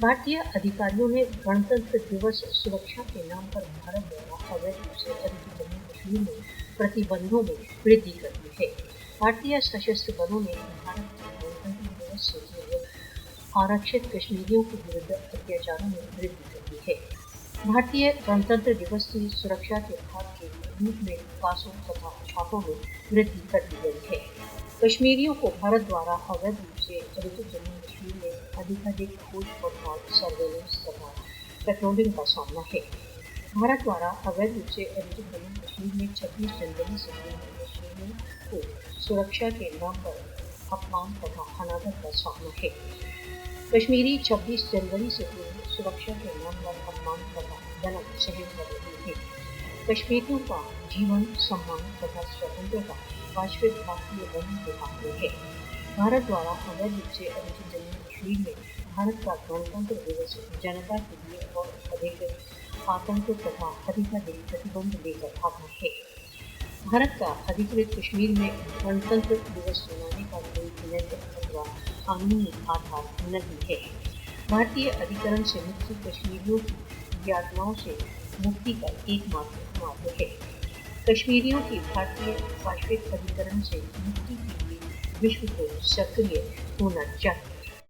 भारतीय अधिकारियों ने गणतंत्र दिवस सुरक्षा के नाम पर भारत द्वारा अवैध रूप से अधिकृत जम्मू कश्मीर में प्रतिबंधों में वृद्धि कर दी है। भारतीय सशस्त्र बलों ने भारत के गणतंत्र दिवस से पूर्व आरक्षित कश्मीरियों के विरुद्ध अत्याचारों में वृद्धि कर दी है। भारतीय गणतंत्र दिवस की सुरक्षा के भाग के रूप में पासों तथा छापों में वृद्धि कर दी गई है। कश्मीरियों को भारत द्वारा अवैध रूप से अधिकृत जम्मू कश्मीर में अधिकाधिक खोज पड़ताल, सर्वेलेंस तथा पेट्रोलिंग का सामना है। भारत द्वारा अवैध रूप से अधिकृत जम्मू कश्मीर में 26 जनवरी से कश्मीरियों को सुरक्षा के नाम पर अपमान तथा अनादर का सामना है। कश्मीरी 26 जनवरी से पूर्व सुरक्षा के नाम पर अपमान तथा दमन सहन कर रहे हैं। कश्मीरियों का जीवन, सम्मान तथा स्वतंत्रता वैश्विक भारतीय बंधु के हाथ में है। भारत द्वारा अवैध रूप से अधिकृत जम्मू कश्मीर में भारत का गणतंत्र दिवस जनता के लिए और अधिक आतंक तथा अधिकाधिक प्रतिबंध लेकर आता है। भारत का अधिकृत कश्मीर में गणतंत्र दिवस मनाने का कोई नैतिक अथवा कानूनी आधार नहीं है। भारतीय अधिकरण से मुक्ति कश्मीरियों की यातनाओं से मुक्ति का एकमात्र मार्ग है। कश्मीरियों की भारतीय वैश्विक अधिकरण से मुक्ति के लिए विश्व को सक्रिय होना चाहिए।